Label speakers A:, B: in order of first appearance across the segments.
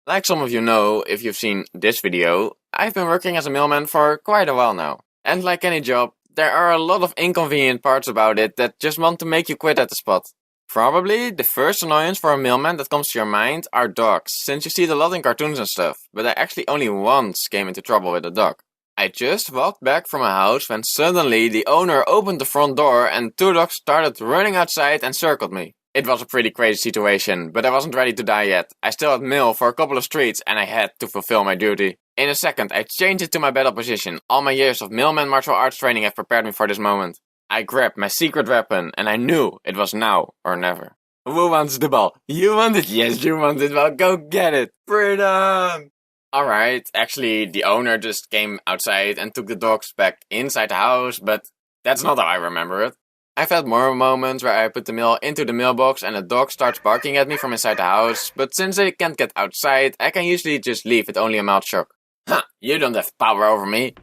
A: Like some of you know, if you've seen this video, I've been working as a mailman for quite a while now. And like any job, there are a lot of inconvenient parts about it that just want to make you quit at the spot. Probably the first annoyance for a mailman that comes to your mind are dogs, since you see it a lot in cartoons and stuff, but I actually only once came into trouble with a dog. I just walked back from a house when suddenly the owner opened the front door and two dogs started running outside and circled me. It was a pretty crazy situation, but I wasn't ready to die yet. I still had mail for a couple of streets and I had to fulfill my duty. In a second, I changed it to my battle position. All my years of mailman martial arts training have prepared me for this moment. I grabbed my secret weapon and I knew it was now or never. Who wants the ball? You want it? Yes, you want it. Well, go get it. Freedom! Alright, actually, the owner just came outside and took the dogs back inside the house, but that's not how I remember it. I've had more moments where I put the mail into the mailbox and a dog starts barking at me from inside the house, but since I can't get outside, I can usually just leave with only a mild shock. Huh, you don't have power over me.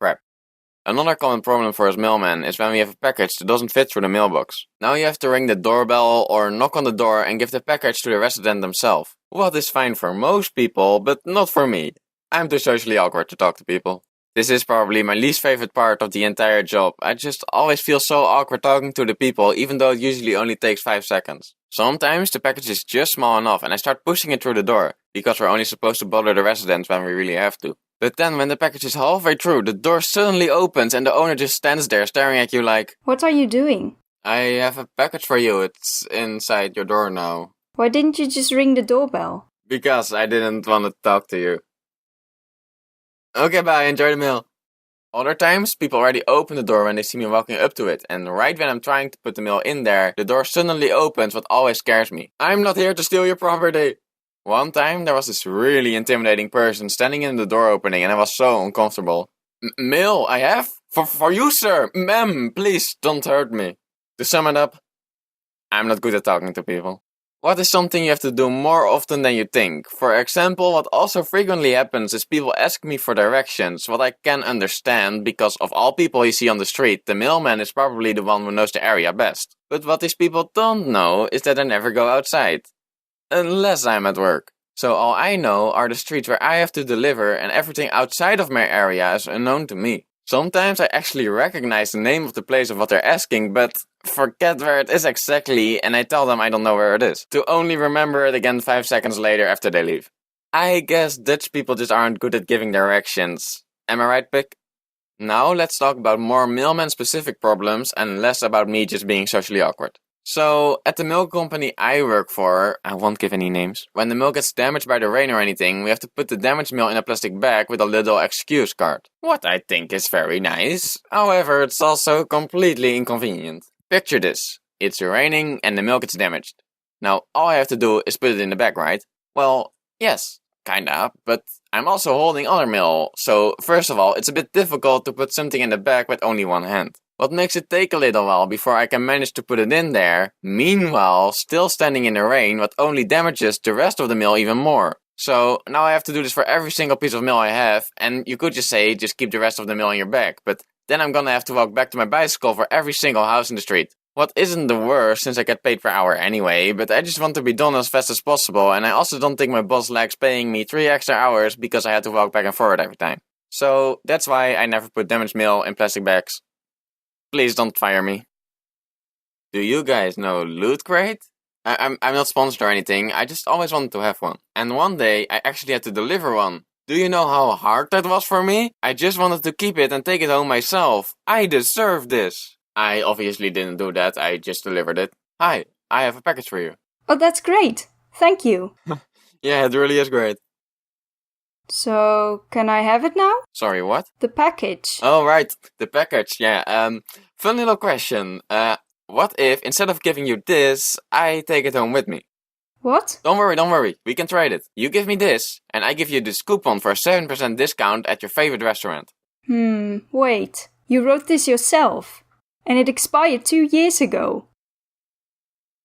A: Crap. Another common problem for us mailmen is when we have a package that doesn't fit through the mailbox. Now you have to ring the doorbell or knock on the door and give the package to the resident themselves. What is fine for most people, but not for me. I'm too socially awkward to talk to people. This is probably my least favorite part of the entire job. I just always feel so awkward talking to the people, even though it usually only takes 5 seconds. Sometimes the package is just small enough and I start pushing it through the door, because we're only supposed to bother the residents when we really have to. But then when the package is halfway through, the door suddenly opens and the owner just stands there staring at you like,
B: What are you doing?
A: I have a package for you, it's inside your door now.
B: Why didn't you just ring the doorbell?
A: Because I didn't want to talk to you. Okay, bye, enjoy the mail. Other times, people already open the door when they see me walking up to it, and right when I'm trying to put the mail in there, the door suddenly opens, what always scares me. I'm not here to steal your property! One time, there was this really intimidating person standing in the door opening, and I was so uncomfortable. Mail, I have? For you, sir! Ma'am, please, don't hurt me. To sum it up, I'm not good at talking to people. What is something you have to do more often than you think? For example, what also frequently happens is people ask me for directions, what I can understand because of all people you see on the street, the mailman is probably the one who knows the area best. But what these people don't know is that I never go outside. Unless I'm at work. So all I know are the streets where I have to deliver and everything outside of my area is unknown to me. Sometimes I actually recognize the name of the place of what they're asking, but forget where it is exactly and I tell them I don't know where it is, to only remember it again 5 seconds later after they leave. I guess Dutch people just aren't good at giving directions. Am I right, Pic? Now let's talk about more mailman specific problems and less about me just being socially awkward. So, at the mail company I work for, I won't give any names, when the mail gets damaged by the rain or anything, we have to put the damaged mail in a plastic bag with a little excuse card. What I think is very nice. However, it's also completely inconvenient. Picture this. It's raining and the mail gets damaged. Now, all I have to do is put it in the bag, right? Well, yes, kinda, but I'm also holding other mail, so first of all, it's a bit difficult to put something in the bag with only one hand. What makes it take a little while before I can manage to put it in there, meanwhile still standing in the rain, what only damages the rest of the mail even more. So now I have to do this for every single piece of mail I have, and you could just say, just keep the rest of the mail in your bag, but then I'm gonna have to walk back to my bicycle for every single house in the street. What isn't the worst, since I get paid per hour anyway, but I just want to be done as fast as possible, and I also don't think my boss likes paying me 3 extra hours because I had to walk back and forward every time. So that's why I never put damaged mail in plastic bags. Please don't fire me. Do you guys know Loot Crate? I'm not sponsored or anything, I just always wanted to have one. And one day, I actually had to deliver one. Do you know how hard that was for me? I just wanted to keep it and take it home myself. I deserve this. I obviously didn't do that, I just delivered it. Hi, I have a package for you.
B: Oh, that's great. Thank you.
A: Yeah, it really is great.
B: So, can I have it now?
A: Sorry, what?
B: The package.
A: Oh, right, the package, yeah. Fun little question. What if, instead of giving you this, I take it home with me?
B: What?
A: Don't worry, we can trade it. You give me this, and I give you this coupon for a 7% discount at your favorite restaurant.
B: Wait. You wrote this yourself. And it expired 2 years ago.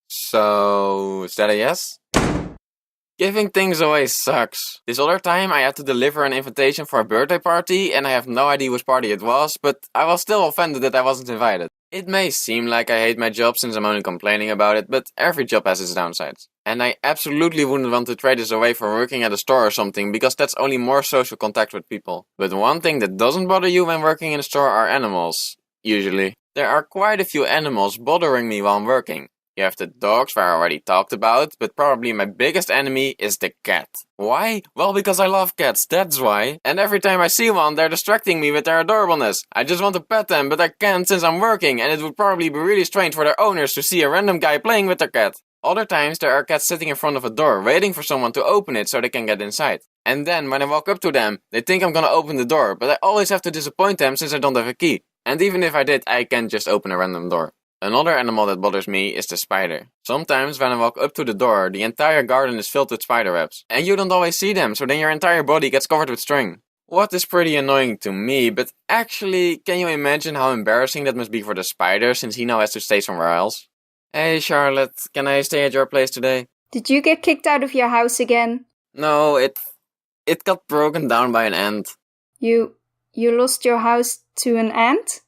A: So, is that a yes? Giving things away sucks. This other time I had to deliver an invitation for a birthday party and I have no idea which party it was, but I was still offended that I wasn't invited. It may seem like I hate my job since I'm only complaining about it, but every job has its downsides. And I absolutely wouldn't want to trade this away for working at a store or something, because that's only more social contact with people. But one thing that doesn't bother you when working in a store are animals. Usually. There are quite a few animals bothering me while I'm working. You have the dogs, where I already talked about, but probably my biggest enemy is the cat. Why? Well, because I love cats, that's why. And every time I see one, they're distracting me with their adorableness. I just want to pet them, but I can't since I'm working, and it would probably be really strange for their owners to see a random guy playing with their cat. Other times, there are cats sitting in front of a door, waiting for someone to open it so they can get inside. And then, when I walk up to them, they think I'm gonna open the door, but I always have to disappoint them since I don't have a key. And even if I did, I can't just open a random door. Another animal that bothers me is the spider. Sometimes when I walk up to the door, the entire garden is filled with spider webs. And you don't always see them, so then your entire body gets covered with string. What is pretty annoying to me, but actually, can you imagine how embarrassing that must be for the spider since he now has to stay somewhere else? Hey Charlotte, can I stay at your place today?
B: Did you get kicked out of your house again?
A: No, it got broken down by an ant.
B: You lost your house to an ant?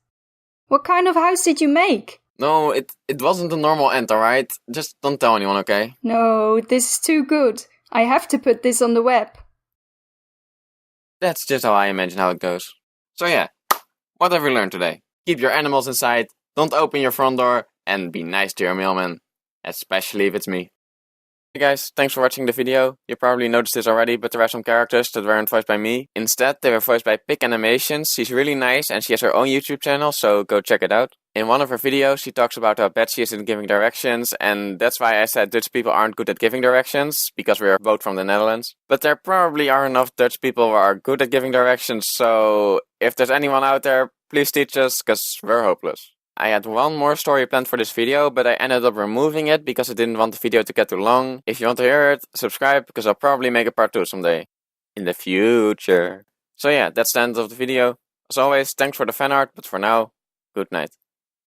B: What kind of house did you make?
A: No, it wasn't a normal ant, alright? Just don't tell anyone, okay?
B: No, this is too good. I have to put this on the web.
A: That's just how I imagine how it goes. So yeah, what have we learned today? Keep your animals inside, don't open your front door, and be nice to your mailman. Especially if it's me. Hey guys, thanks for watching the video. You probably noticed this already, but there are some characters that weren't voiced by me. Instead, they were voiced by Pic Animations. She's really nice and she has her own YouTube channel, so go check it out. In one of her videos, she talks about how bad she is in giving directions, and that's why I said Dutch people aren't good at giving directions, because we are both from the Netherlands. But there probably are enough Dutch people who are good at giving directions, so if there's anyone out there, please teach us, cause we're hopeless. I had one more story planned for this video, but I ended up removing it because I didn't want the video to get too long. If you want to hear it, subscribe, because I'll probably make a part 2 someday. In the future. So yeah, that's the end of the video. As always, thanks for the fan art, but for now, good night.